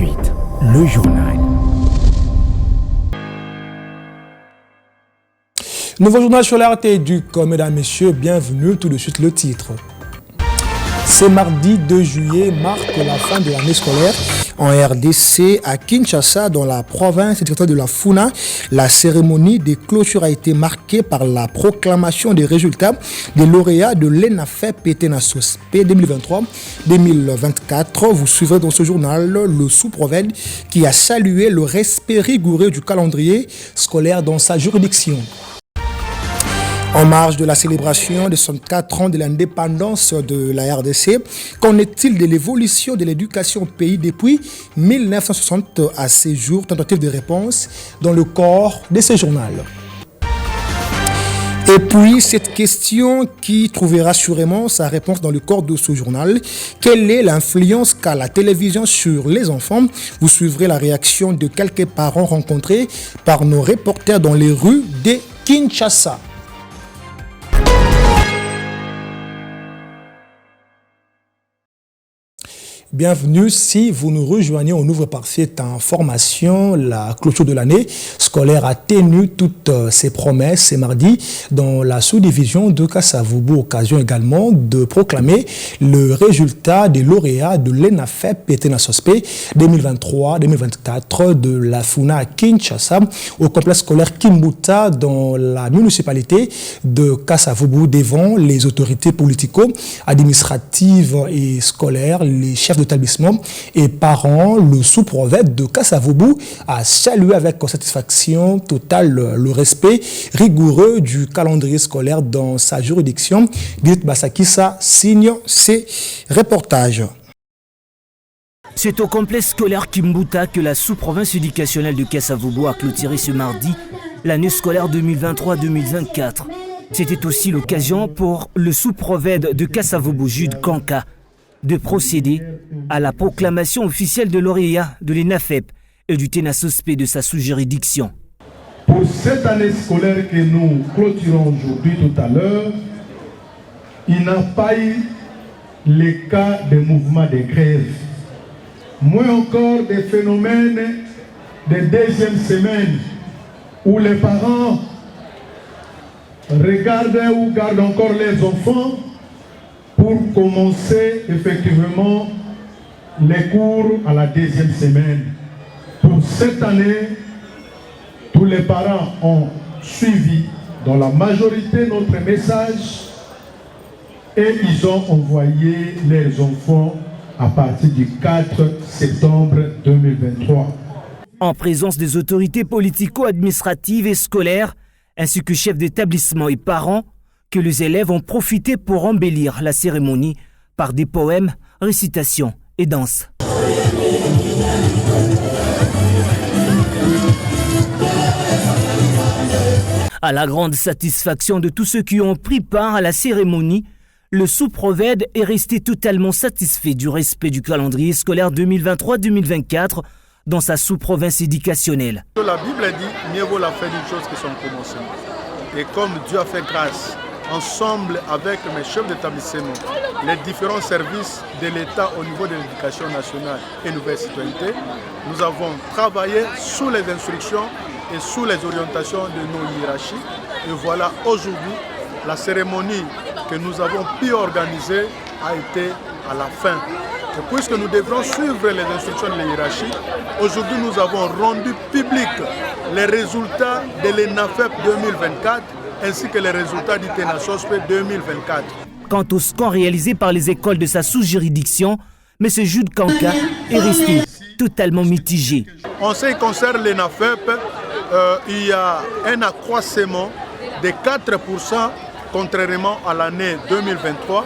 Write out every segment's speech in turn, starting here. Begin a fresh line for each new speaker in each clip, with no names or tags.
suite, le journal.
Nouveau journal sur l'art et du mesdames, messieurs, bienvenue. Tout de suite le titre. Ce mardi 2 juillet marque la fin de l'année scolaire en RDC à Kinshasa, dans la province et territoire de la Funa. La cérémonie de clôture a été marquée par la proclamation des résultats des lauréats de l'ENAFEP et TENASOSP 2023-2024. Vous suivrez dans ce journal le sous-prophète qui a salué le respect rigoureux du calendrier scolaire dans sa juridiction. En marge de la célébration des 64 ans de l'indépendance de la RDC, qu'en est-il de l'évolution de l'éducation au pays depuis 1960 à ces jours? Tentative de réponse dans le corps de ce journal. Et puis, cette question qui trouvera assurément sa réponse dans le corps de ce journal. Quelle est l'influence qu'a la télévision sur les enfants? Vous suivrez la réaction de quelques parents rencontrés par nos reporters dans les rues de Kinshasa. Bienvenue si vous nous rejoignez. On ouvre par cette information. La clôture de l'année scolaire a tenu toutes ses promesses ce mardi dans la sous-division de Kasavubu. Occasion également de proclamer le résultat des lauréats de l'ENAFEP et TENASOSP 2023-2024 de la Funa à Kinshasa au complexe scolaire Kimbuta dans la municipalité de Kasavubu devant les autorités politico-administratives et scolaires, les chefs d'établissement et parents. Le sous-prophète de Kasavubu a salué avec satisfaction totale le respect rigoureux du calendrier scolaire dans sa juridiction. Birut Basakisa signe ses reportages.
C'est au complexe scolaire Kimbuta que la sous-province éducationnelle de Kasavubu a clôturé ce mardi l'année scolaire 2023-2024. C'était aussi l'occasion pour le sous-prophète de Kasavubu, Jude Kanka, de procéder à la proclamation officielle de lauréat de l'ENAFEP et du TENASOSP de sa sous-juridiction.
Pour cette année scolaire que nous clôturons aujourd'hui tout à l'heure, il n'a pas eu les cas de mouvements de grève, moins encore des phénomènes de deuxième semaine où les parents regardent ou gardent encore les enfants pour commencer effectivement les cours à la deuxième semaine. Pour cette année, tous les parents ont suivi dans la majorité notre message et ils ont envoyé leurs enfants à partir du 4 septembre 2023.
En présence des autorités politico-administratives et scolaires, ainsi que chefs d'établissement et parents, que les élèves ont profité pour embellir la cérémonie par des poèmes, récitations et danses. À la grande satisfaction de tous ceux qui ont pris part à la cérémonie, le sous-prophète est resté totalement satisfait du respect du calendrier scolaire 2023-2024 dans sa sous-province éducationnelle.
La Bible dit « Mieux vaut la fin d'une chose que son commencement ». Et comme Dieu a fait grâce, ensemble avec mes chefs d'établissement, les différents services de l'État au niveau de l'éducation nationale et nouvelle citoyenneté, nous avons travaillé sous les instructions et sous les orientations de nos hiérarchies. Et voilà, aujourd'hui, la cérémonie que nous avons pu organiser a été à la fin. Et puisque nous devrons suivre les instructions de la hiérarchie, aujourd'hui nous avons rendu public les résultats de l'ENAFEP 2024 ainsi que les résultats du TENASOSP 2024.
Quant au score réalisé par les écoles de sa sous-juridiction, M. Jude Kanka est resté totalement mitigé.
En ce qui concerne l'ENAFEP, il y a un accroissement de 4% contrairement à l'année 2023.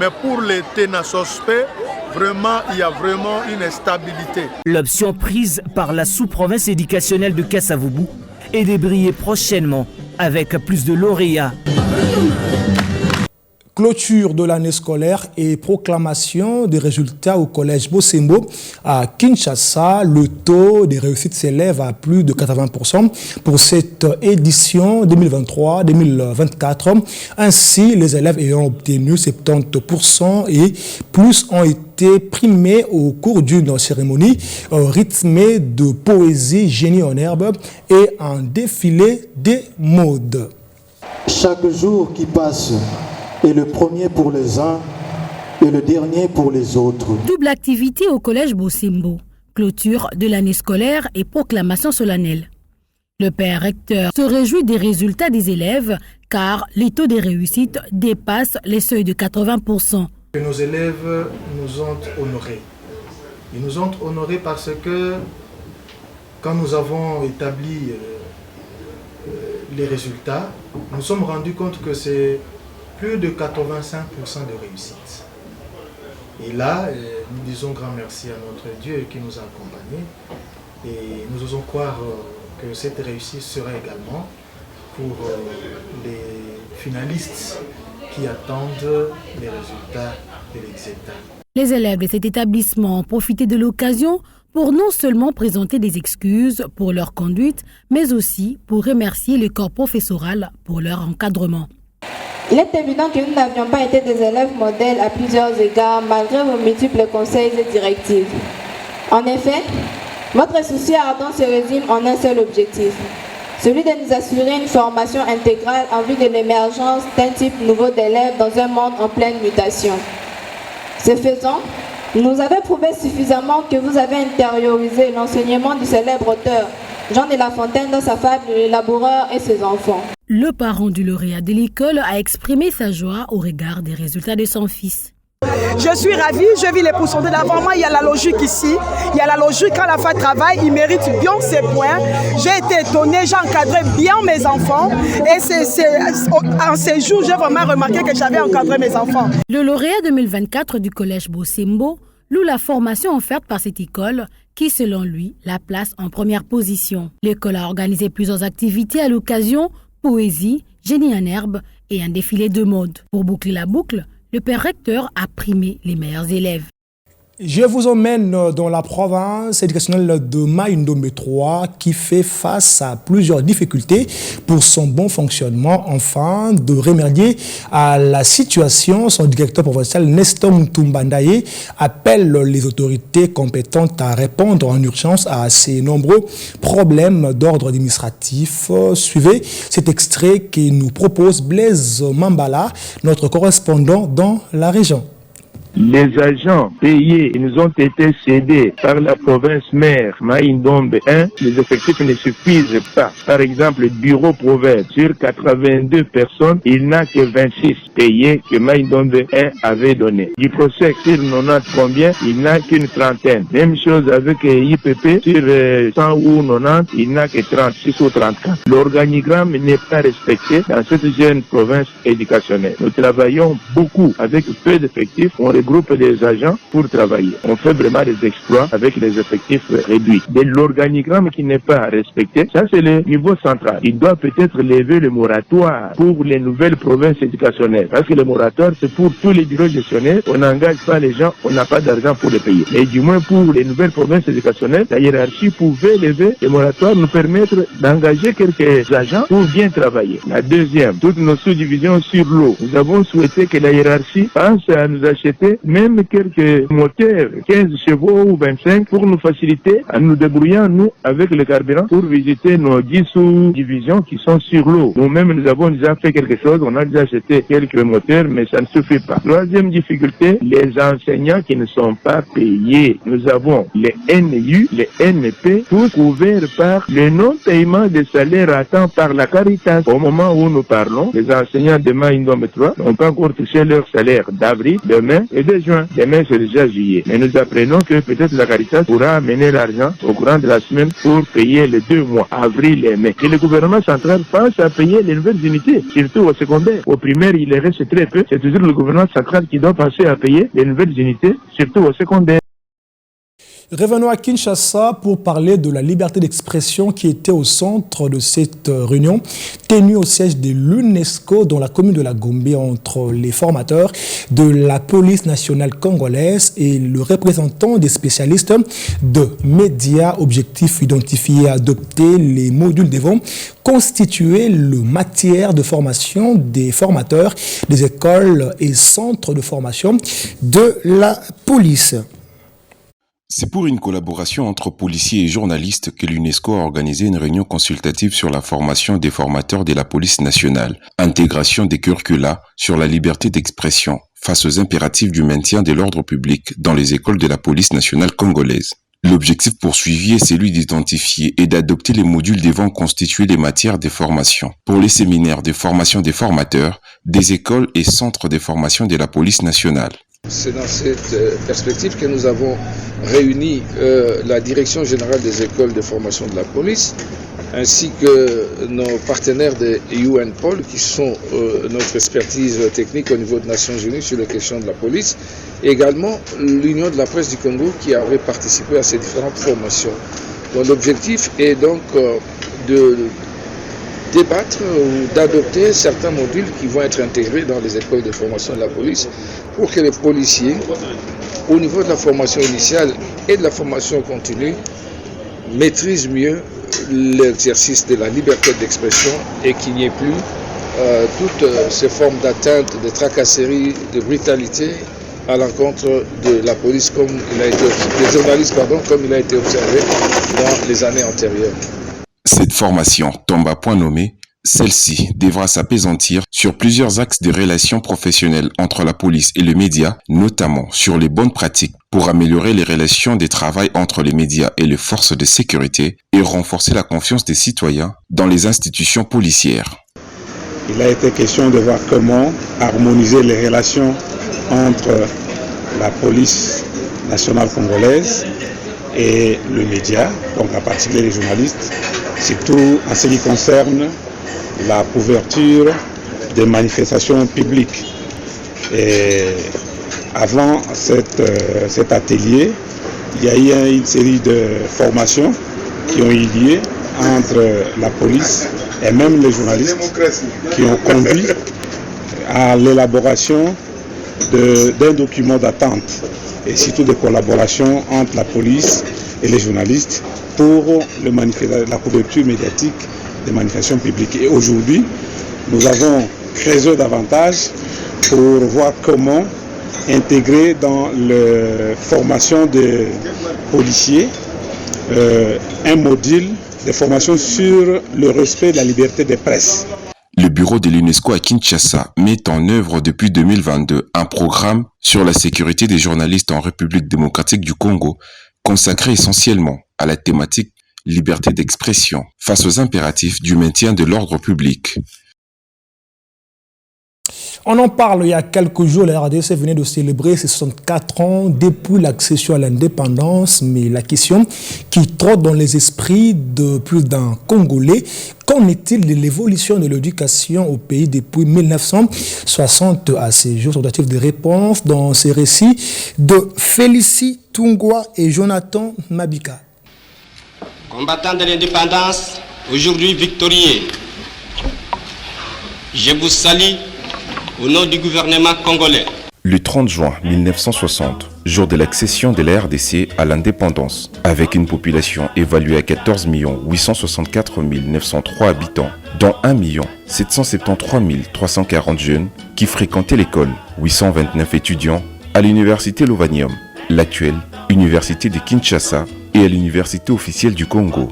Mais pour les TENASOSP, vraiment, il y a vraiment une stabilité.
L'option prise par la sous-province éducationnelle de Kasavubu est de briller prochainement avec plus de lauréats.
Clôture de l'année scolaire et proclamation des résultats au collège Bosembo à Kinshasa. Le taux des réussites s'élève à plus de 80% pour cette édition 2023-2024. Ainsi, les élèves ayant obtenu 70% et plus ont été primés au cours d'une cérémonie rythmée de poésie, génie en herbe et un défilé des modes.
Chaque jour qui passe est le premier pour les uns et le dernier pour les autres.
Double activité au collège Bosembo, clôture de l'année scolaire et proclamation solennelle. Le père recteur se réjouit des résultats des élèves car les taux de réussite dépassent les seuils de 80%.
Nos élèves nous ont honorés. Ils nous ont honorés parce que quand nous avons établi les résultats, nous nous sommes rendus compte que c'est plus de 85% de réussite. Et là, nous disons grand merci à notre Dieu qui nous a accompagnés et nous osons croire que cette réussite sera également pour les finalistes qui attendent les résultats de l'examen.
Les élèves de cet établissement ont profité de l'occasion pour non seulement présenter des excuses pour leur conduite, mais aussi pour remercier le corps professoral pour leur encadrement.
Il est évident que nous n'avions pas été des élèves modèles à plusieurs égards malgré vos multiples conseils et directives. En effet, votre souci ardent se résume en un seul objectif, celui de nous assurer une formation intégrale en vue de l'émergence d'un type nouveau d'élèves dans un monde en pleine mutation. Ce faisant, nous avez prouvé suffisamment que vous avez intériorisé l'enseignement du célèbre auteur Jean de La Fontaine dans sa fable Le laboureur et ses enfants.
Le parent du lauréat de l'école a exprimé sa joie au regard des résultats de son fils.
Je suis ravie, je vis les poussons de devant moi, il y a la logique ici, il y a la logique quand la femme travaille, il mérite bien ses points. J'ai été étonnée, j'ai encadré bien mes enfants et en ces jours, j'ai vraiment remarqué que j'avais encadré mes enfants.
Le lauréat 2024 du collège Bosembo loue la formation offerte par cette école qui, selon lui, la place en première position. L'école a organisé plusieurs activités à l'occasion, poésie, génie en herbe et un défilé de mode. Pour boucler la boucle, le père recteur a primé les meilleurs élèves.
Je vous emmène dans la province éducationnelle de Mai-Ndombe 3 qui fait face à plusieurs difficultés pour son bon fonctionnement. Enfin, de remédier à la situation, son directeur provincial Nestor Mtumbandaye appelle les autorités compétentes à répondre en urgence à ces nombreux problèmes d'ordre administratif. Suivez cet extrait que nous propose Blaise Mambala, notre correspondant dans la région.
Les agents payés nous ont été cédés par la province mère Mai-Ndombe 1. Les effectifs ne suffisent pas. Par exemple, le bureau province, sur 82 personnes, il n'a que 26 payés que Mai-Ndombe 1 avait donné. Du procès, sur 90 combien, il n'a qu'une trentaine. Même chose avec IPP, sur 100 ou 90, il n'a que 36 ou 34. L'organigramme n'est pas respecté dans cette jeune province éducationnelle. Nous travaillons beaucoup avec peu d'effectifs. On regroupe les agents pour travailler. On fait vraiment des exploits avec les effectifs réduits. De l'organigramme qui n'est pas respecté, ça c'est le niveau central. Il doit peut-être lever le moratoire pour les nouvelles provinces éducationnelles. Parce que le moratoire, c'est pour tous les bureaux gestionnaires. On n'engage pas les gens, on n'a pas d'argent pour les payer. Et du moins pour les nouvelles provinces éducationnelles, la hiérarchie pouvait lever le moratoire, nous permettre d'engager quelques agents pour bien travailler. La deuxième, toutes nos sous-divisions sur l'eau. Nous avons souhaité que la hiérarchie pense à nous acheter même quelques moteurs, 15 chevaux ou 25, pour nous faciliter à nous débrouiller, nous, avec le carburant, pour visiter nos 10 sous-divisions qui sont sur l'eau. Nous-mêmes, nous avons déjà fait quelque chose, on a déjà acheté quelques moteurs, mais ça ne suffit pas. Troisième difficulté, les enseignants qui ne sont pas payés. Nous avons les NU, les NP, tous couverts par le non-paiement des salaires à temps par la Caritas. Au moment où nous parlons, les enseignants de Mai-Ndombe 3 n'ont pas encore touché leur salaire d'avril, demain et de juin. Demain, c'est déjà juillet. Mais nous apprenons que peut-être la Caritas pourra amener l'argent au courant de la semaine pour payer les 2 mois, avril et mai. Et le gouvernement central pense à payer les nouvelles unités, surtout au secondaire. Au primaire, il reste très peu. C'est toujours le gouvernement central qui doit penser à payer les nouvelles unités, surtout au secondaire.
Revenons à Kinshasa pour parler de la liberté d'expression qui était au centre de cette réunion tenue au siège de l'UNESCO dans la commune de la Gombe entre les formateurs de la police nationale congolaise et le représentant des spécialistes de médias. Objectif identifié et adopter les modules devront constituer le matière de formation des formateurs des écoles et centres de formation de la police.
C'est pour une collaboration entre policiers et journalistes que l'UNESCO a organisé une réunion consultative sur la formation des formateurs de la police nationale, intégration des curricula sur la liberté d'expression face aux impératifs du maintien de l'ordre public dans les écoles de la police nationale congolaise. L'objectif poursuivi est celui d'identifier et d'adopter les modules devant constituer les matières de formation pour les séminaires de formation des formateurs, des écoles et centres de formation de la police nationale.
C'est dans cette perspective que nous avons réuni la Direction générale des écoles de formation de la police, ainsi que nos partenaires de UNPOL, qui sont notre expertise technique au niveau des Nations Unies sur les questions de la police, et également l'Union de la presse du Congo qui avait participé à ces différentes formations. Donc, l'objectif est donc de débattre ou d'adopter certains modules qui vont être intégrés dans les écoles de formation de la police pour que les policiers, au niveau de la formation initiale et de la formation continue, maîtrisent mieux l'exercice de la liberté d'expression et qu'il n'y ait plus toutes ces formes d'atteinte, de tracasserie, de brutalité à l'encontre de la police comme il a été, des journalistes comme il a été observé dans les années antérieures.
Cette formation tombe à point nommé. Celle-ci devra s'appesantir sur plusieurs axes de relations professionnelles entre la police et les médias, notamment sur les bonnes pratiques pour améliorer les relations de travail entre les médias et les forces de sécurité et renforcer la confiance des citoyens dans les institutions policières.
Il a été question de voir comment harmoniser les relations entre la police nationale congolaise et le média, donc en particulier les journalistes, surtout en ce qui concerne la couverture des manifestations publiques. Et avant cet atelier, il y a eu une série de formations qui ont eu lieu entre la police et même les journalistes qui ont conduit à l'élaboration d'un document d'attente et surtout de collaboration entre la police et les journalistes pour la couverture médiatique des manifestations publiques. Et aujourd'hui, nous avons creusé davantage pour voir comment intégrer dans la formation des policiers un module de formation sur le respect de la liberté de presse.
Le bureau de l'UNESCO à Kinshasa met en œuvre depuis 2022 un programme sur la sécurité des journalistes en République démocratique du Congo, consacré essentiellement à la thématique liberté d'expression face aux impératifs du maintien de l'ordre public.
On en parle il y a quelques jours, la RDC venait de célébrer ses 64 ans depuis l'accession à l'indépendance, mais la question qui trotte dans les esprits de plus d'un Congolais, qu'en est-il de l'évolution de l'éducation au pays depuis 1960 à ces jours? Tentative de réponse dans ces récits de Félicie Tungwa et Jonathan Mabika.
Combattants de l'indépendance, aujourd'hui victorieux, je vous salue au nom du gouvernement congolais.
Le 30 juin 1960, jour de l'accession de la RDC à l'indépendance, avec une population évaluée à 14 864 903 habitants, dont 1 773 340 jeunes qui fréquentaient l'école, 829 étudiants à l'université Lovanium, l'actuelle université de Kinshasa, et à l'université officielle du Congo.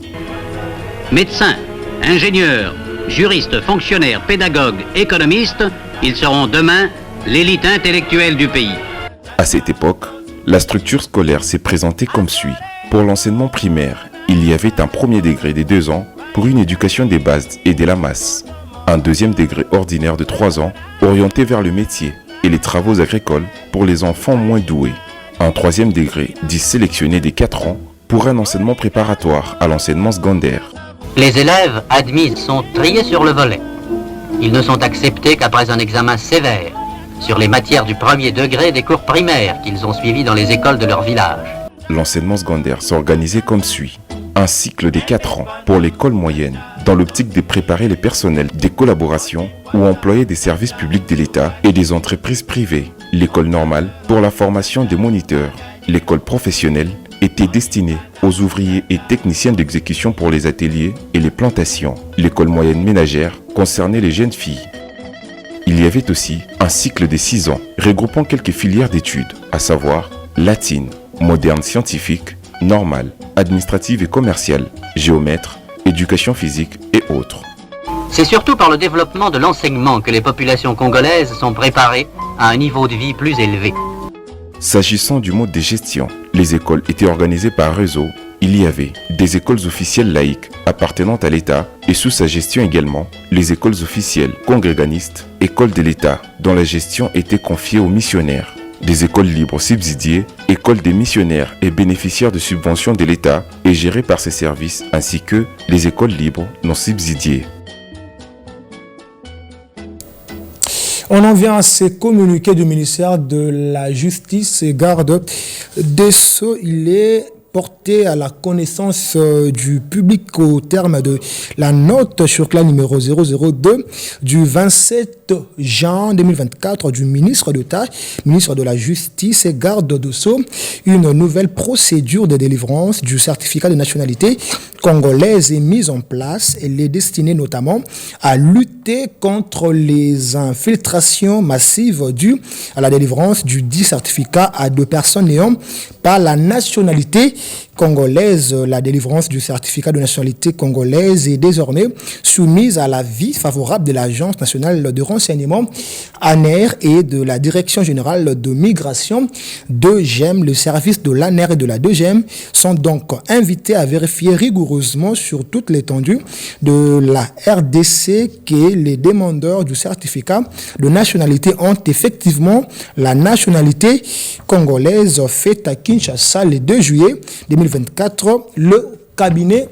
Médecins, ingénieurs, juristes, fonctionnaires, pédagogues, économistes, ils seront demain l'élite intellectuelle du pays.
À cette époque, la structure scolaire s'est présentée comme suit. Pour l'enseignement primaire, il y avait un premier degré de 2 ans pour une éducation des bases et de la masse, un deuxième degré ordinaire de 3 ans orienté vers le métier et les travaux agricoles pour les enfants moins doués, un troisième degré dit sélectionné des 4 ans pour un enseignement préparatoire à l'enseignement secondaire.
Les élèves admis sont triés sur le volet. Ils ne sont acceptés qu'après un examen sévère sur les matières du premier degré des cours primaires qu'ils ont suivis dans les écoles de leur village.
L'enseignement secondaire s'organisait comme suit. Un cycle de 4 ans pour l'école moyenne, dans l'optique de préparer les personnels des collaborations ou employés des services publics de l'État et des entreprises privées. L'école normale pour la formation des moniteurs. L'école professionnelle était destinée aux ouvriers et techniciens d'exécution pour les ateliers et les plantations. L'école moyenne ménagère concernait les jeunes filles. Il y avait aussi un cycle de 6 ans regroupant quelques filières d'études, à savoir latine, moderne scientifique, normale, administrative et commerciale, géomètre, éducation physique et autres.
C'est surtout par le développement de l'enseignement que les populations congolaises sont préparées à un niveau de vie plus élevé.
S'agissant du mode de gestion, les écoles étaient organisées par réseau. Il y avait des écoles officielles laïques appartenant à l'État et sous sa gestion également, les écoles officielles congréganistes, écoles de l'État dont la gestion était confiée aux missionnaires. Des écoles libres subsidiées, écoles des missionnaires et bénéficiaires de subventions de l'État et gérées par ces services, ainsi que les écoles libres non subsidiées.
On en vient à ces communiqués du ministère de la Justice et garde des Sceaux. Il est porté à la connaissance du public au terme de la note sur la numéro 002 du 27 juin 2024 du ministre d'État, ministre de la Justice et garde des Sceaux, une nouvelle procédure de délivrance du certificat de nationalité congolaise est mise en place. Elle est destinée notamment à lutter contre les infiltrations massives dues à la délivrance du dit certificat à deux personnes n'ayant pas la nationalité congolaise. La délivrance du certificat de nationalité congolaise est désormais soumise à l'avis favorable de l'Agence nationale de renseignement ANER et de la Direction générale de migration 2GEM. Le service de l'ANER et de la 2GEM sont donc invités à vérifier rigoureusement sur toute l'étendue de la RDC que les demandeurs du certificat de nationalité ont effectivement la nationalité congolaise. Faite à Kinshasa le 2 juillet 2024, le cabinet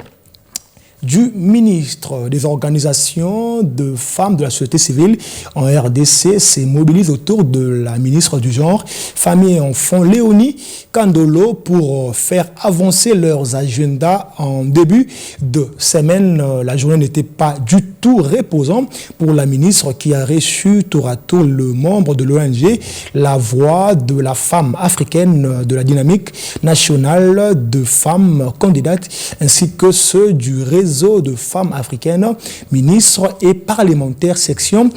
du ministre des organisations de femmes de la société civile en RDC se mobilise autour de la ministre du genre, famille et enfants, Léonie Kandolo, pour faire avancer leurs agendas en début de semaine. La journée n'était pas du tout reposante pour la ministre qui a reçu tour à tour le membre de l'ONG La Voix de la femme africaine de la dynamique nationale de femmes candidates ainsi que ceux du réseau de femmes africaines, ministres et parlementaires section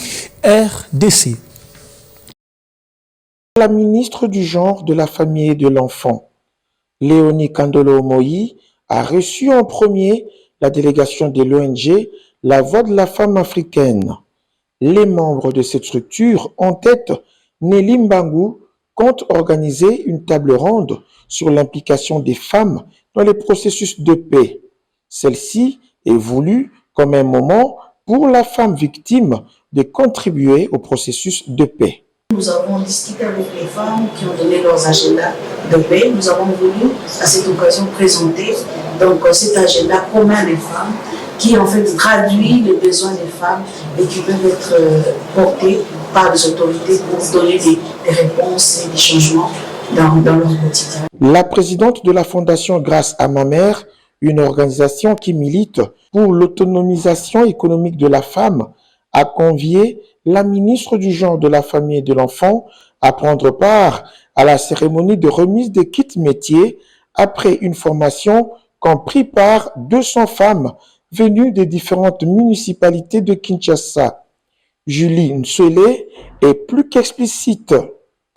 RDC.
La ministre du genre, de la famille et de l'enfant, Léonie Kandolo Moï, a reçu en premier la délégation de l'ONG La Voix de la femme africaine. Les membres de cette structure, en tête Nelly Mbangu, comptent organiser une table ronde sur l'implication des femmes dans les processus de paix. Celle-ci est voulue comme un moment pour la femme victime de contribuer au processus de paix.
Nous avons discuté avec les femmes qui ont donné leurs agendas de paix. Nous avons voulu à cette occasion présenter donc cet agenda commun des femmes qui en fait traduit les besoins des femmes et qui peuvent être portés par les autorités pour donner des réponses et des changements dans leur quotidien.
La présidente de la Fondation Grâce à ma mère, une organisation qui milite pour l'autonomisation économique de la femme, a convié la ministre du genre, de la famille et de l'enfant à prendre part à la cérémonie de remise des kits métiers après une formation qu'ont pris part 200 femmes venues des différentes municipalités de Kinshasa. Julie Nswele est plus qu'explicite.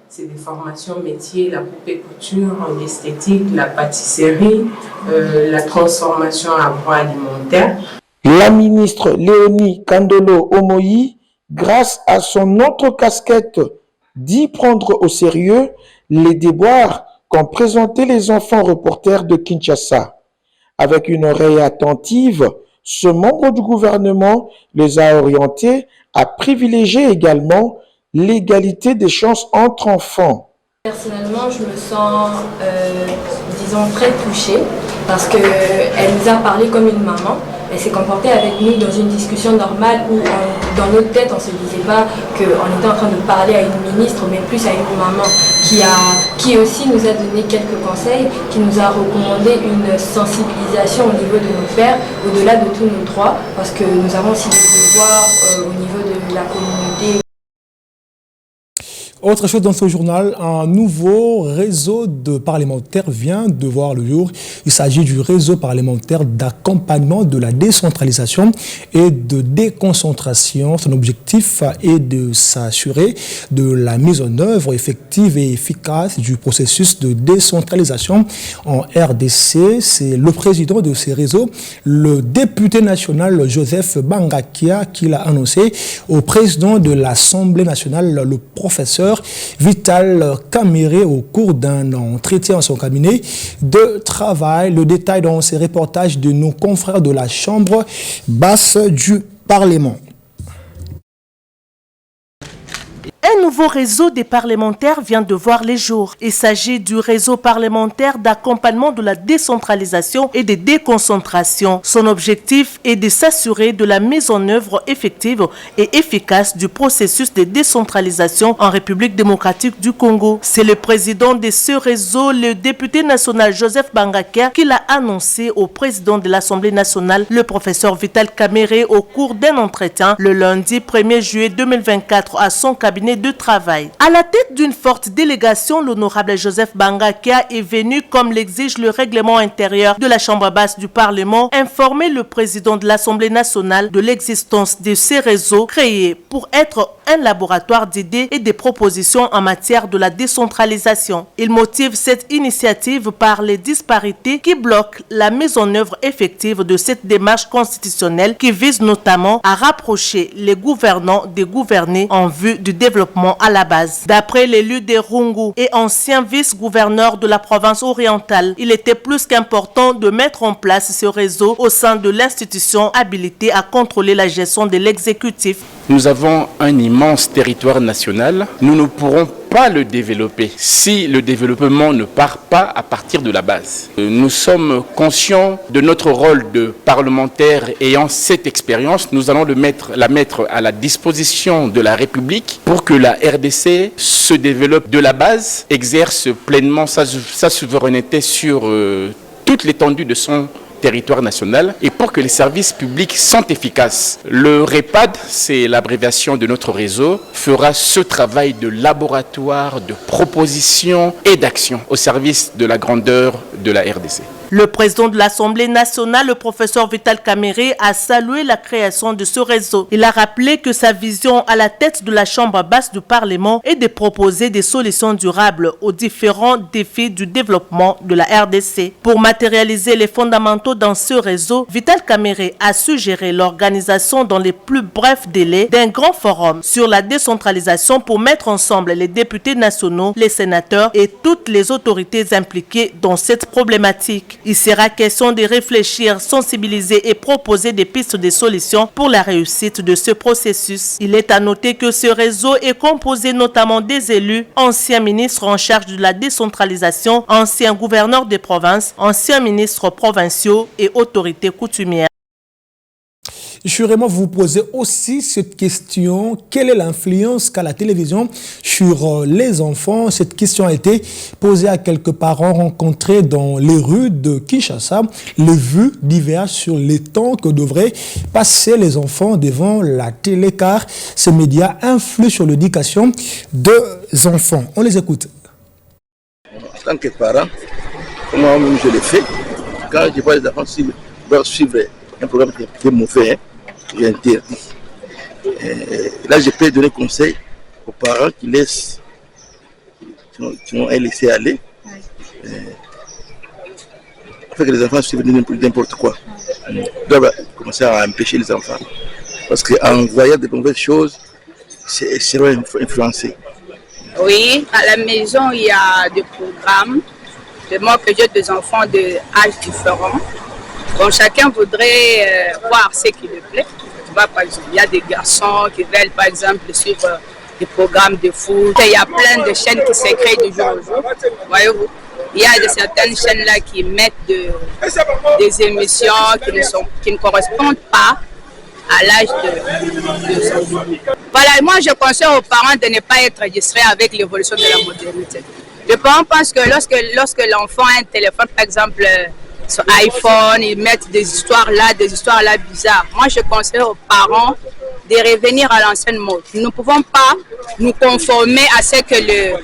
C'est des formations métiers, la poupée couture, l'esthétique, la pâtisserie, la transformation agroalimentaire.
La ministre Léonie Kandolo Omoï, grâce à son autre casquette, dit prendre au sérieux les déboires qu'ont présentés les enfants reporters de Kinshasa. Avec une oreille attentive, ce membre du gouvernement les a orientés à privilégier également l'égalité des chances entre enfants.
Personnellement, je me sens, disons, très touchée parce qu'elle nous a parlé comme une maman. elle s'est comportée avec nous dans une discussion normale où dans notre tête on ne se disait pas qu'on était en train de parler à une ministre mais plus à une maman qui aussi nous a donné quelques conseils, qui nous a recommandé une sensibilisation au niveau de nos pères, au-delà de tous nos droits, parce que nous avons aussi des devoirs au niveau de la communauté.
Autre chose dans ce journal, un nouveau réseau de parlementaires vient de voir le jour. Il s'agit du réseau parlementaire d'accompagnement de la décentralisation et de déconcentration. Son objectif est de s'assurer de la mise en œuvre effective et efficace du processus de décentralisation en RDC. C'est le président de ces réseaux, le député national Joseph Bangakia, qui l'a annoncé au président de l'Assemblée nationale, le professeur Vital Kamerhe, au cours d'un entretien en son cabinet de travail. Le détail dans ces reportages de nos confrères de la Chambre basse du Parlement.
Un nouveau réseau des parlementaires vient de voir les jours. Il s'agit du réseau parlementaire d'accompagnement de la décentralisation et de déconcentration. Son objectif est de s'assurer de la mise en œuvre effective et efficace du processus de décentralisation en République démocratique du Congo. C'est le président de ce réseau, le député national Joseph Bangakia, qui l'a annoncé au président de l'Assemblée nationale, le professeur Vital Kamerhe, au cours d'un entretien le lundi 1er juillet 2024 à son cabinet de travail. À la tête d'une forte délégation, l'honorable Joseph Bangakia est venu, comme l'exige le règlement intérieur de la Chambre basse du Parlement, informer le président de l'Assemblée nationale de l'existence de ces réseaux créés pour être un laboratoire d'idées et de propositions en matière de la décentralisation. Il motive cette initiative par les disparités qui bloquent la mise en œuvre effective de cette démarche constitutionnelle qui vise notamment à rapprocher les gouvernants des gouvernés en vue du développement à la base. D'après l'élu de Rungu et ancien vice-gouverneur de la province orientale, il était plus qu'important de mettre en place ce réseau au sein de l'institution habilitée à contrôler la gestion de l'exécutif.
Nous avons un immense territoire national. Nous ne pourrons pas le développer si le développement ne part pas à partir de la base. Nous sommes conscients de notre rôle de parlementaire ayant cette expérience. Nous allons la mettre à la disposition de la République pour que la RDC se développe de la base, exerce pleinement sa souveraineté sur toute l'étendue de son territoire national et pour que les services publics sont efficaces. Le REPAD, c'est l'abréviation de notre réseau, fera ce travail de laboratoire, de proposition et d'action au service de la grandeur de la RDC.
Le président de l'Assemblée nationale, le professeur Vital Kamerhe, a salué la création de ce réseau. Il a rappelé que sa vision à la tête de la Chambre basse du Parlement est de proposer des solutions durables aux différents défis du développement de la RDC. Pour matérialiser les fondamentaux dans ce réseau, Vital Kamerhe a suggéré l'organisation dans les plus brefs délais d'un grand forum sur la décentralisation pour mettre ensemble les députés nationaux, les sénateurs et toutes les autorités impliquées dans cette problématique. Il sera question de réfléchir, sensibiliser et proposer des pistes de solutions pour la réussite de ce processus. Il est à noter que ce réseau est composé notamment des élus, anciens ministres en charge de la décentralisation, anciens gouverneurs des provinces, anciens ministres provinciaux et autorités coutumières.
Sûrement, vous vous posez aussi cette question. Quelle est l'influence qu'a la télévision sur les enfants? Cette question a été posée à quelques parents rencontrés dans les rues de Kinshasa. Les vues divergent sur les temps que devraient passer les enfants devant la télé, car ces médias influent sur l'éducation des enfants. On les écoute.
En tant que parent, moi-même je l'ai fait. Quand je vois les enfants suivre un programme qui est mauvais, j'interdis. Là, je peux donner conseil aux parents qui laissent, qui vont laisser aller. Fait que les enfants suivent n'importe quoi. Ils doivent commencer à empêcher les enfants. Parce qu'en voyant de mauvaises choses, c'est influencé.
Oui, à la maison, il y a des programmes. De moi que j'ai des enfants d'âge différents. Bon, chacun voudrait voir ce qui lui plaît. Par exemple, il y a des garçons qui veulent, par exemple, suivre des programmes de foot. Il y a plein de chaînes qui se créent de jour au jour. Voyez-vous. Il y a certaines chaînes-là qui mettent des émissions qui ne correspondent pas à l'âge de son enfant. Voilà, moi je conseille aux parents de ne pas être distraits avec l'évolution de la modernité. Les parents pensent que lorsque l'enfant a un téléphone, par exemple son iPhone, ils mettent des histoires là bizarres. Moi je conseille aux parents de revenir à l'ancienne mode. Nous ne pouvons pas nous conformer à ce que les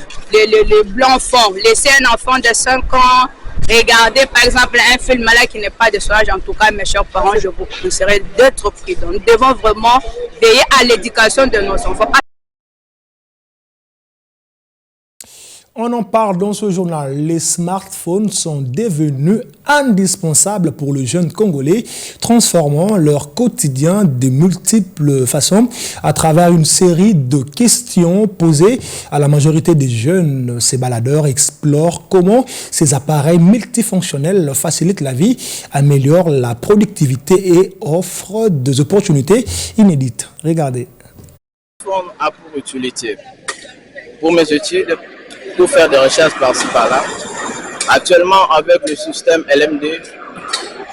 blancs font. Laisser un enfant de 5 ans regarder par exemple un film là qui n'est pas de son âge. En tout cas, mes chers parents, je vous conseillerais d'être prudents. Nous devons vraiment veiller à l'éducation de nos enfants.
On en parle dans ce journal. Les smartphones sont devenus indispensables pour les jeunes Congolais, transformant leur quotidien de multiples façons à travers une série de questions posées à la majorité des jeunes. Ces baladeurs explorent comment ces appareils multifonctionnels facilitent la vie, améliorent la productivité et offrent des opportunités inédites. Regardez.
Le smartphone a pour utilité pour mes études, pour faire des recherches par-ci par-là. Actuellement, avec le système LMD,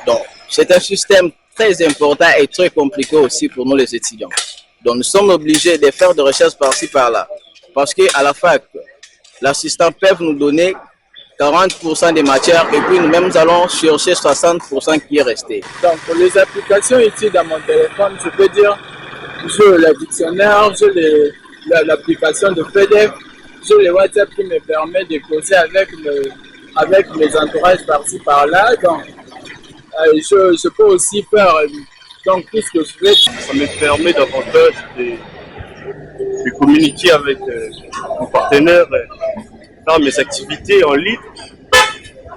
donc c'est un système très important et très compliqué aussi pour nous les étudiants. Donc nous sommes obligés de faire des recherches par-ci par-là. Parce qu'à la fac, l'assistant peut nous donner 40% des matières et puis nous-mêmes nous allons chercher 60% qui est resté.
Donc pour les applications utiles dans mon téléphone, je peux dire, j'ai le dictionnaire, j'ai l'application de PDF, j'ai le WhatsApp qui me permet de causer avec mes entourages par-ci par-là. Donc, je peux aussi faire donc, tout ce que je veux.
Ça me permet davantage de communiquer avec mon partenaire, faire mes activités en ligne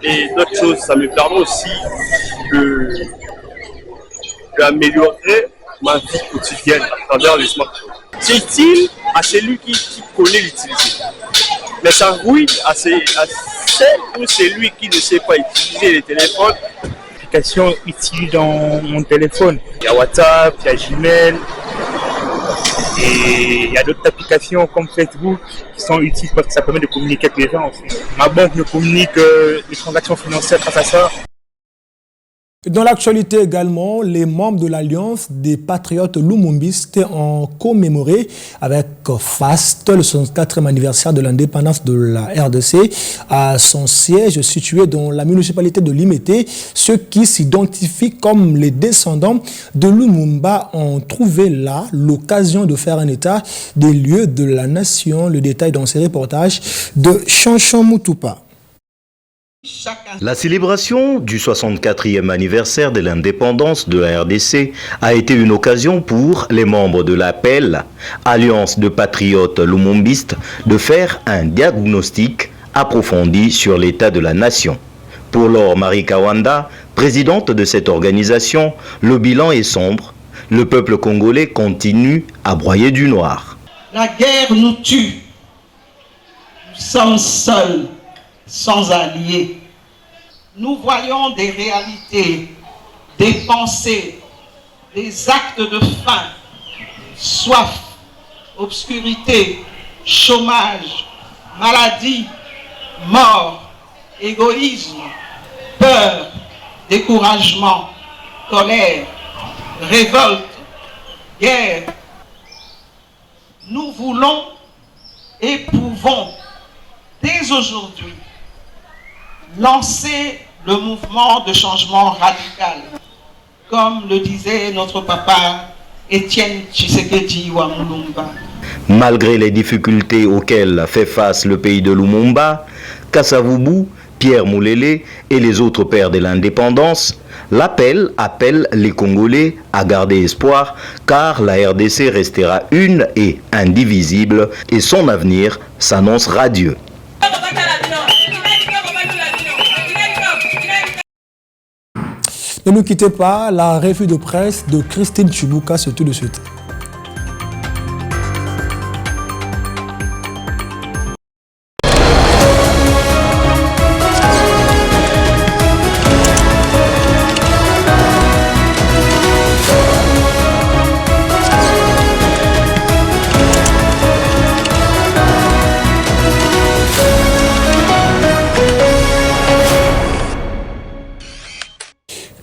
et d'autres choses. Ça me permet aussi d'améliorer ma vie quotidienne à travers les smartphones. C'est utile à celui qui connaît l'utiliser. Mais ça rouille à celle ou celui qui ne sait pas utiliser les téléphones.
Applications utiles dans mon téléphone. Il y a WhatsApp, il y a Gmail. Et il y a d'autres applications comme Facebook qui sont utiles parce que ça permet de communiquer avec les gens aussi. Ma banque me communique les transactions financières grâce à ça.
Dans l'actualité également, les membres de l'Alliance des Patriotes Lumumbistes ont commémoré avec faste le 64e anniversaire de l'indépendance de la RDC à son siège situé dans la municipalité de Limete. Ceux qui s'identifient comme les descendants de Lumumba ont trouvé là l'occasion de faire un état des lieux de la nation. Le détail dans ces reportages de Chanchan Moutoupa.
La célébration du 64e anniversaire de l'indépendance de la RDC a été une occasion pour les membres de l'APEL, Alliance de Patriotes Lumumbistes, de faire un diagnostic approfondi sur l'état de la nation. Pour Laure Marie Kawanda, présidente de cette organisation, le bilan est sombre. Le peuple congolais continue à broyer du noir.
La guerre nous tue. Nous sommes seuls, sans alliés. Nous voyons des réalités, des pensées, des actes de faim, soif, obscurité, chômage, maladie, mort, égoïsme, peur, découragement, colère, révolte, guerre. Nous voulons et pouvons dès aujourd'hui lancer le mouvement de changement radical, comme le disait notre papa Étienne Tshisekedi Wamulumba.
Malgré les difficultés auxquelles fait face le pays de Lumumba, Kasavubu, Pierre Moulélé et les autres pères de l'indépendance, l'appel appelle les Congolais à garder espoir car la RDC restera une et indivisible et son avenir s'annonce radieux.
Ne nous quittez pas, la revue de presse de Christine Chibuka, c'est tout de suite.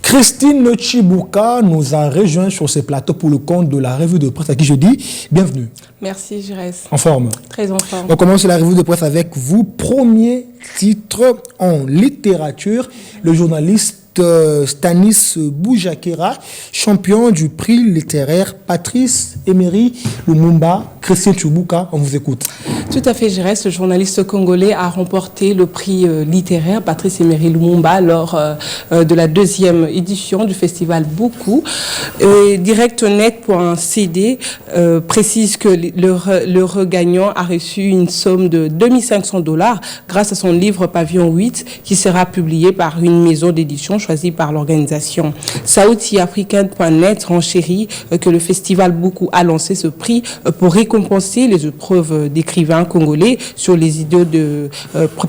Christine Chibuka nous a rejoint sur ce plateau pour le compte de la revue de presse à qui je dis bienvenue.
Merci, je reste.
En forme.
Très en forme.
On commence la revue de presse avec vous. Premier titre en littérature, le journaliste Stanis Boujakera, champion du prix littéraire Patrice Emery Lumumba. Christine Chibuka, on vous écoute.
Tout à fait, je reste. Le journaliste congolais a remporté le prix littéraire Patrice Emery Lumumba lors de la 2e édition du festival Beaucoup. DirectNet.cd précise que le regagnant a reçu une somme de $2500 grâce à son livre Pavillon 8 qui sera publié par une maison d'édition choisie par l'organisation. SouthAfrican.net renchérit que le festival Beaucoup a lancé ce prix pour récompenser les épreuves d'écrivains congolais sur les idéaux de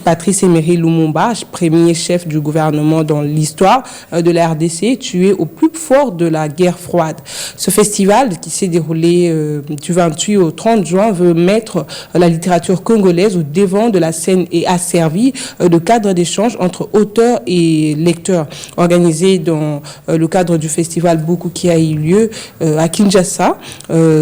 Patrice Emery Lumumba, premier chef du gouvernement dans l'histoire de la RDC, tué au plus fort de la guerre froide. Ce festival, qui s'est déroulé du 28 au 30 juin, veut mettre la littérature congolaise au devant de la scène et a servi de cadre d'échange entre auteurs et lecteurs. Organisé dans le cadre du festival Beaucoup qui a eu lieu à Kinshasa.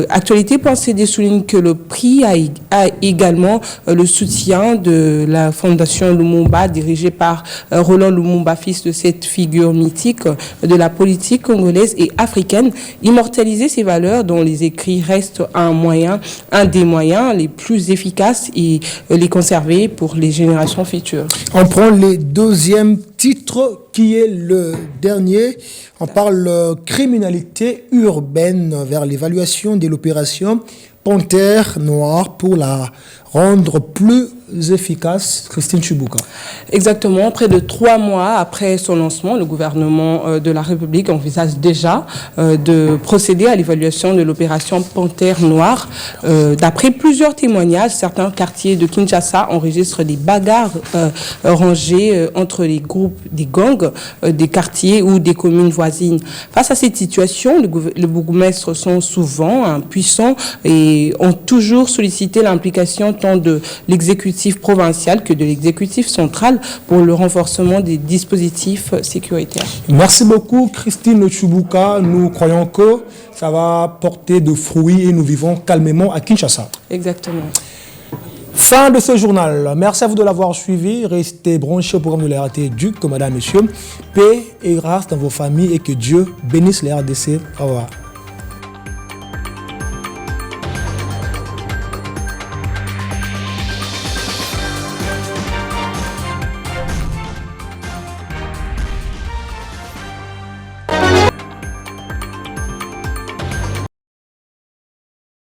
Actualité.cd souligne que le prix a également le soutien de la Fondation Lumumba, dirigée par Roland Lumumba, fils de cette figure mythique de la politique congolaise et africaine. Immortaliser ces valeurs dont les écrits restent un des moyens les plus efficaces et les conserver pour les générations futures.
On prend le deuxième titre qui est le dernier. On parle criminalité urbaine vers l'évaluation de l'opération Panthère Noire pour la rendre plus efficace. Christine Chibuka.
Exactement. Près de 3 mois après son lancement, le gouvernement de la République envisage déjà de procéder à l'évaluation de l'opération Panthère Noire. D'après plusieurs témoignages, certains quartiers de Kinshasa enregistrent des bagarres rangées entre les groupes des gangs des quartiers ou des communes voisines. Face à cette situation, les bourgmestres sont souvent impuissants et ont toujours sollicité l'implication tant de l'exécutif provincial que de l'exécutif central pour le renforcement des dispositifs sécuritaires.
Merci beaucoup Christine Chibuka. Nous croyons que ça va porter de fruits et nous vivons calmement à Kinshasa.
Exactement.
Fin de ce journal. Merci à vous de l'avoir suivi. Restez branchés au programme de la RT Duc, madame, messieurs. Paix et grâce dans vos familles et que Dieu bénisse la RDC. Au revoir.